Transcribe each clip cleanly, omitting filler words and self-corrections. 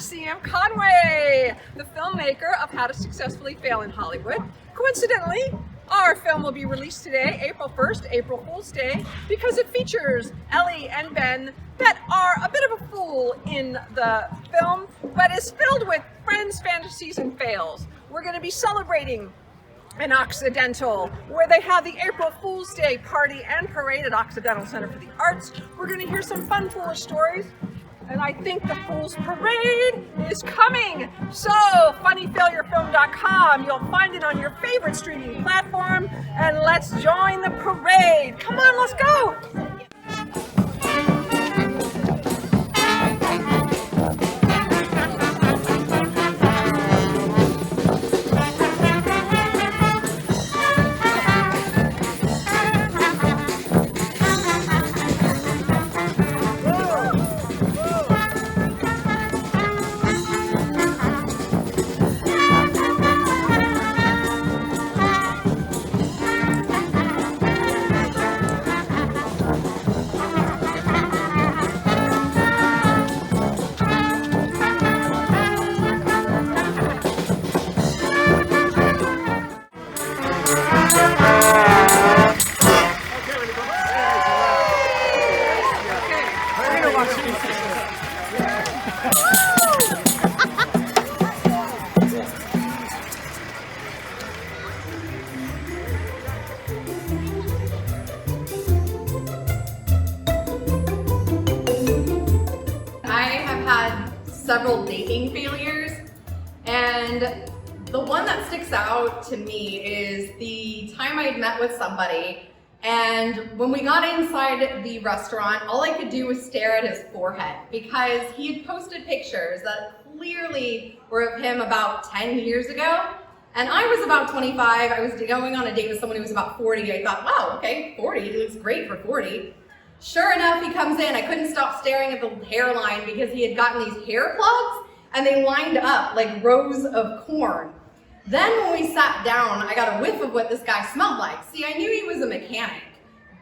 CM Conway, the filmmaker of How to Successfully Fail in Hollywood. Coincidentally, our film will be released today, April 1st, April Fool's Day, because it features Ellie and Ben that are a bit of a fool in the film, but is filled with friends, fantasies, and fails. We're going to be celebrating in Occidental, where they have the April Fool's Day party and parade at Occidental Center for the Arts. We're going to hear some fun, foolish stories. And I think the Fool's Parade is coming. So, funnyfailurefilm.com. You'll find it on your favorite streaming platform. And let's join the parade. Come on, let's go. Several dating failures, and the one that sticks out to me is the time I'd met with somebody, and when we got inside the restaurant, all I could do was stare at his forehead because he had posted pictures that clearly were of him about 10 years ago, and I was about 25. I was going on a date with someone who was about 40. I thought, wow, okay, 40, he looks great for 40. Sure enough, he comes in. I couldn't stop staring at the hairline because he had gotten these hair plugs and they lined up like rows of corn. Then when we sat down, I got a whiff of what this guy smelled like. See, I knew he was a mechanic,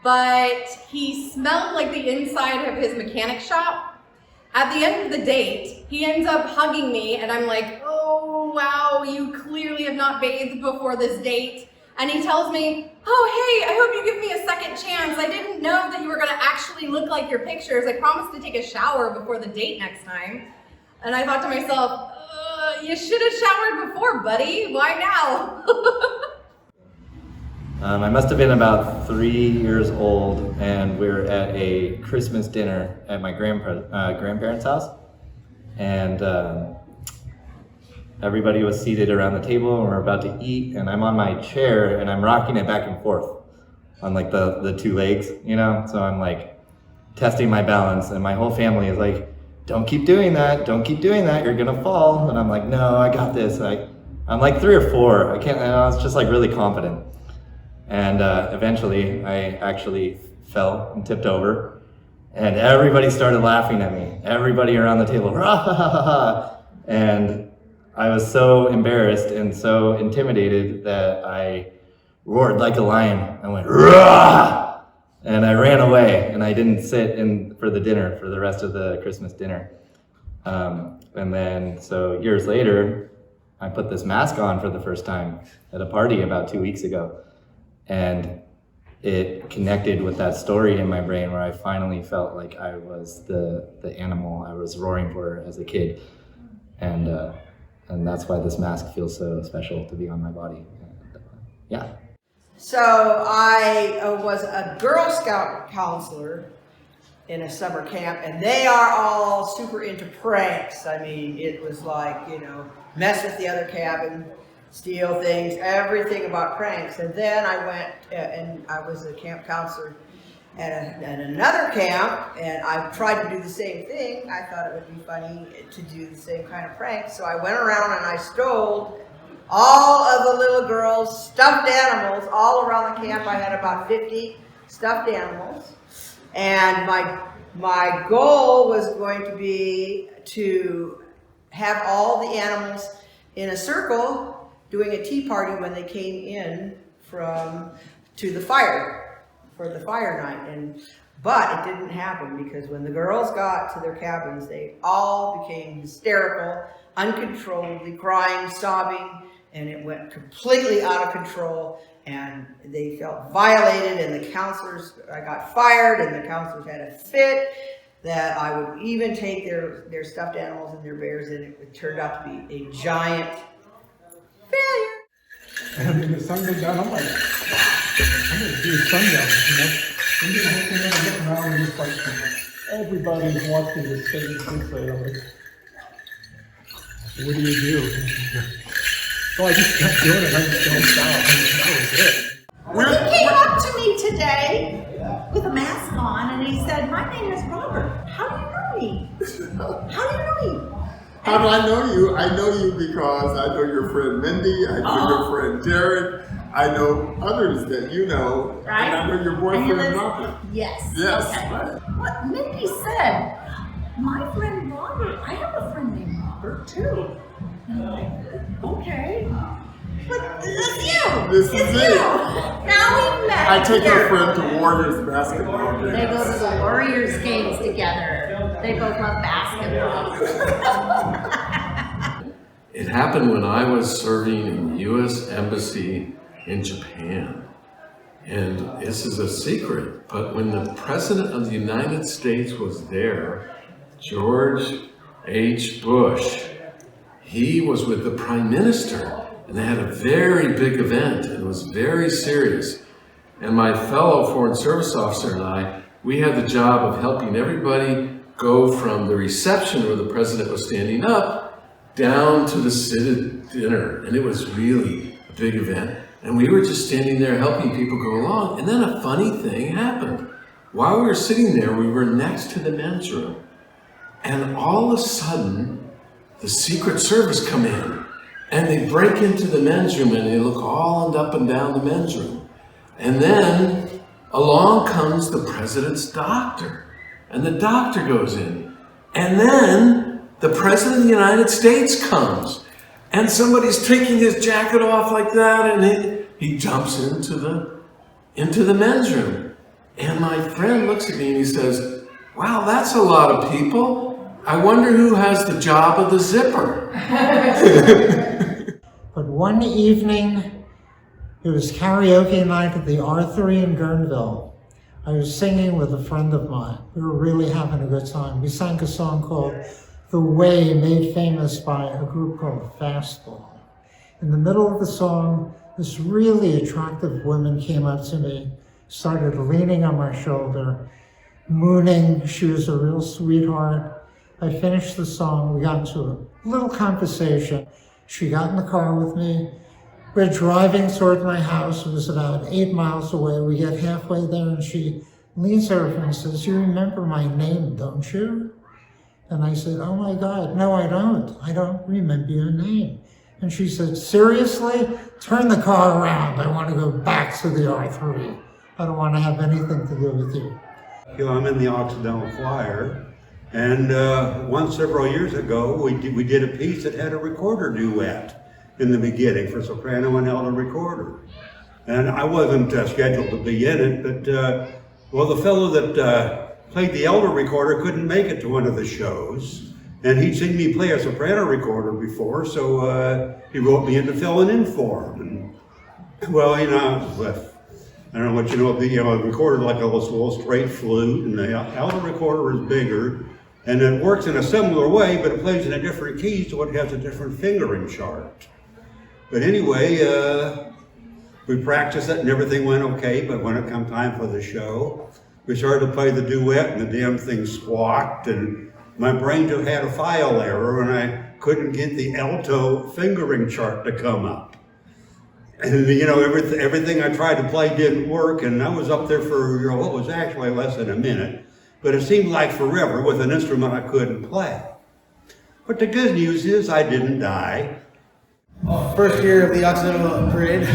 but he smelled like the inside of his mechanic shop. At the end of the date, he ends up hugging me and I'm like, oh, wow, you clearly have not bathed before this date. And he tells me, oh, hey, I hope you give me a second chance. I didn't know that you were gonna actually look like your pictures. I promised to take a shower before the date next time. And I thought to myself, you should have showered before, buddy. Why now? I must have been about 3 years old, and we were at a Christmas dinner at my grandparents' house. And everybody was seated around the table and we're about to eat, and I'm on my chair and I'm rocking it back and forth on like the two legs, you know? So I'm like testing my balance, and my whole family is like, don't keep doing that, you're gonna fall. And I'm like, no, I got this. I'm like 3 or 4, I was just like really confident. And eventually I actually fell and tipped over, and everybody started laughing at me. Everybody around the table, rah, ha, ha, ha, ha. And I was so embarrassed and so intimidated that I roared like a lion. I went, rah! And I ran away, and I didn't sit in for the dinner, for the rest of the Christmas dinner. And then, so years later, I put this mask on for the first time at a party about 2 weeks ago. And it connected with that story in my brain where I finally felt like I was the animal I was roaring for as a kid. And that's why this mask feels so special to be on my body. Yeah. So I was a Girl Scout counselor in a summer camp, and they are all super into pranks. I mean, it was like, you know, mess with the other cabin, steal things, everything about pranks. And then I went and I was a camp counselor at another camp, and I tried to do the same thing. I thought it would be funny to do the same kind of prank. So I went around and I stole all of the little girls' stuffed animals all around the camp. I had about 50 stuffed animals. And my goal was going to be to have all the animals in a circle doing a tea party when they came in to the fire, for the fire night. And But it didn't happen because when the girls got to their cabins, they all became hysterical, uncontrollably crying, sobbing, and it went completely out of control, and they felt violated, and the counselors, I got fired, and the counselors had a fit that I would even take their stuffed animals and their bears, and it turned out to be a giant failure. And when the sun goes down, I'm like, I'm going to do sundown, you know? And then the whole thing, I'm looking around and it's like, everybody's watching the stage this way. I'm like, what do you do? So I just kept doing it, I just don't stop, and that was it. Well, he came up to me today with a mask on and he said, "My name is Robert. How do you know me? How do you know me?" How do I know you? I know you because I know your friend Mindy, I know your friend Durich, I know others that you know, Right. and I know your boyfriend Robert. Yes. Yes. Okay. Right. What Mindy said, my friend Robert, I have a friend named Robert too. And I'm like, okay. But this is you. This is it's it. you. Now we met. I take here. a friend to Warriors basketball games. They go to the Warriors games together. They both love basketball. It happened when I was serving in the U.S. Embassy in Japan. And this is a secret, but when the President of the United States was there, George H. Bush, he was with the Prime Minister, and they had a very big event, and it was very serious. And my fellow Foreign Service officer and I, we had the job of helping everybody go from the reception where the President was standing up down to the seated dinner, and it was really a big event. And we were just standing there helping people go along, and then a funny thing happened. While we were sitting there, we were next to the men's room, and all of a sudden, the Secret Service come in, and they break into the men's room, and they look all up and down the men's room. And then along comes the President's doctor, and the doctor goes in, and then the President of the United States comes, and somebody's taking his jacket off like that, and he jumps into the men's room. And my friend looks at me and he says, "Wow, that's a lot of people. I wonder who has the job of the zipper." But one evening, it was karaoke night at the Arthury in Guerneville. I was singing with a friend of mine. We were really having a good time. We sang a song called "The Way," made famous by a group called Fastball. In the middle of the song, this really attractive woman came up to me, started leaning on my shoulder, mooning. She was a real sweetheart. I finished the song. We got into a little conversation. She got in the car with me. We're driving toward my house. It was about 8 miles away. We get halfway there and she leans over and says, "You remember my name, don't you?" And I said, "Oh my God, no, I don't. I don't remember your name." And she said, "Seriously? Turn the car around. I want to go back to the R3. I don't want to have anything to do with you." You know, I'm in the Occidental Choir, and once several years ago, we did a piece that had a recorder duet in the beginning for soprano and alto recorder. And I wasn't scheduled to be in it, but well, the fellow that played the alto recorder couldn't make it to one of the shows, and he'd seen me play a soprano recorder before, so he wrote me into filling in for him. And, well, you know, I don't know what you know, a recorder like a little straight flute, and the alto recorder is bigger, and it works in a similar way, but it plays in a different key, so it has a different fingering chart. But anyway, we practiced it and everything went okay, but when it come time for the show, we started to play the duet and the damn thing squawked, and my brain just had a file error and I couldn't get the alto fingering chart to come up. And you know, everything I tried to play didn't work, and I was up there for, you know, what was actually less than a minute, but it seemed like forever with an instrument I couldn't play. But the good news is I didn't die. First year of the Occidental Parade.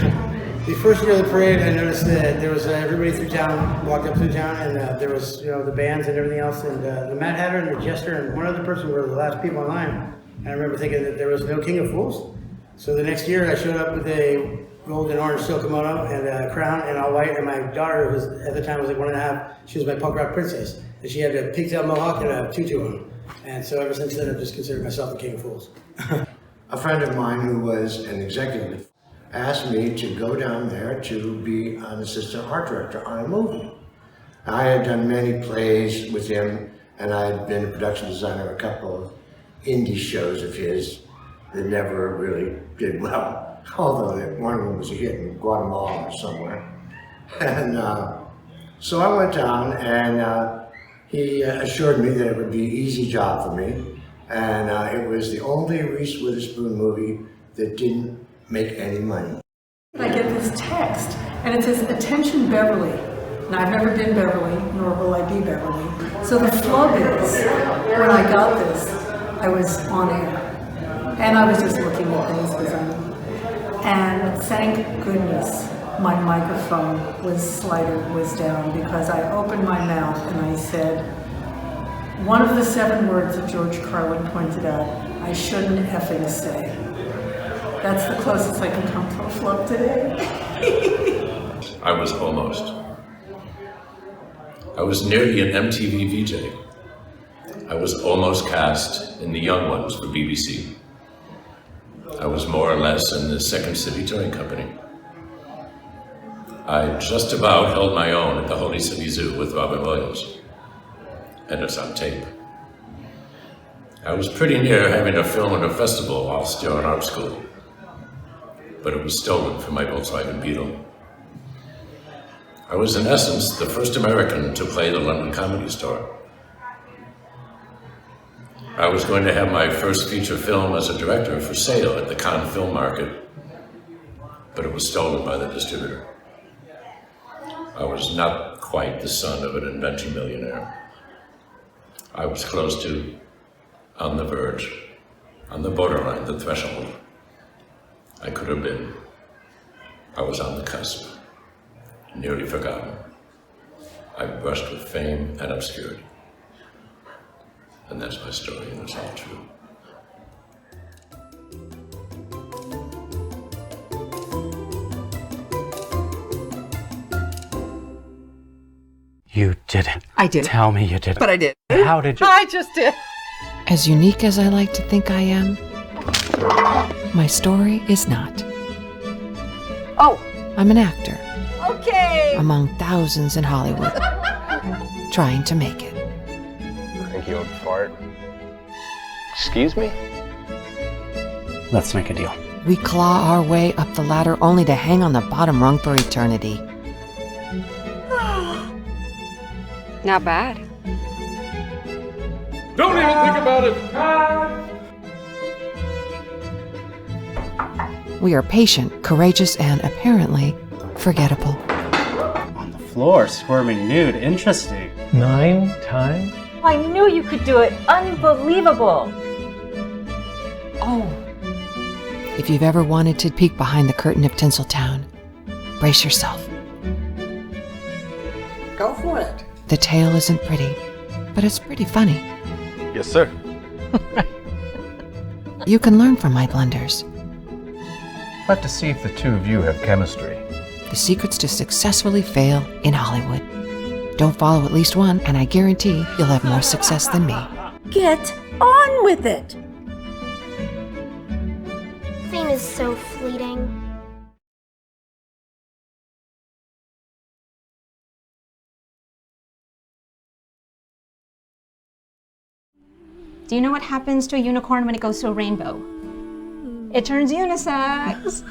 The first year of the parade, I noticed that there was everybody through town, walked up through town, and there was, you know, the bands and everything else, and the Mad Hatter and the Jester and one other person were the last people in line. And I remember thinking that there was no King of Fools. So the next year I showed up with a gold and orange silk kimono and a crown and all white, and my daughter, who was, at the time was like 1.5, she was my punk rock princess. And she had a pigtail mohawk and a tutu on. And so ever since then I've just considered myself the king of fools. A friend of mine who was an executive asked me to go down there to be an assistant art director on a movie. I had done many plays with him, and I had been a production designer of a couple of indie shows of his that never really did well, although one of them was a hit in Guatemala or somewhere. And so I went down, and he assured me that it would be an easy job for me, and it was the only Reese Witherspoon movie that didn't make any money. I get this text, and it says, "Attention Beverly." And I've never been Beverly, nor will I be Beverly. So the flub is, when I got this, I was on air. And I was just looking at things because and thank goodness my microphone was down, because I opened my mouth and I said, one of the 7 words that George Carlin pointed out, I shouldn't effing say. That's the closest I can come to a flub today. I was almost. I was nearly an MTV VJ. I was almost cast in The Young Ones for BBC. I was more or less in the Second City Touring Company. I just about held my own at the Holy City Zoo with Robin Williams. And it's on tape. I was pretty near having a film at a festival while still in art school, but it was stolen from my Volkswagen Beetle. I was in essence the first American to play the London Comedy Store. I was going to have my first feature film as a director for sale at the Cannes Film Market, but it was stolen by the distributor. I was not quite the son of an inventing millionaire. I was close to, on the verge, on the borderline, the threshold. I could have been. I was on the cusp, nearly forgotten. I brushed with fame and obscurity. And that's my story, and it's all true. You didn't. I did. Tell me you didn't. But I did. How did you? I just did. As unique as I like to think I am, my story is not. Oh. I'm an actor. Okay. Among thousands in Hollywood, trying to make it. Think you would fart? Excuse me? Let's make a deal. We claw our way up the ladder only to hang on the bottom rung for eternity. Not bad. Don't even think about it! We are patient, courageous, and apparently forgettable. On the floor, squirming nude. Interesting. 9 times? I knew you could do it. Unbelievable. Oh. If you've ever wanted to peek behind the curtain of Tinseltown, brace yourself. Go for it. The tale isn't pretty, but it's pretty funny. Yes, sir. You can learn from my blunders. But to see if the two of you have chemistry. The secrets to successfully fail in Hollywood. Don't follow at least one, and I guarantee you'll have more success than me. Get on with it. Fame is so fleeting. Do you know what happens to a unicorn when it goes to a rainbow? It turns unisex.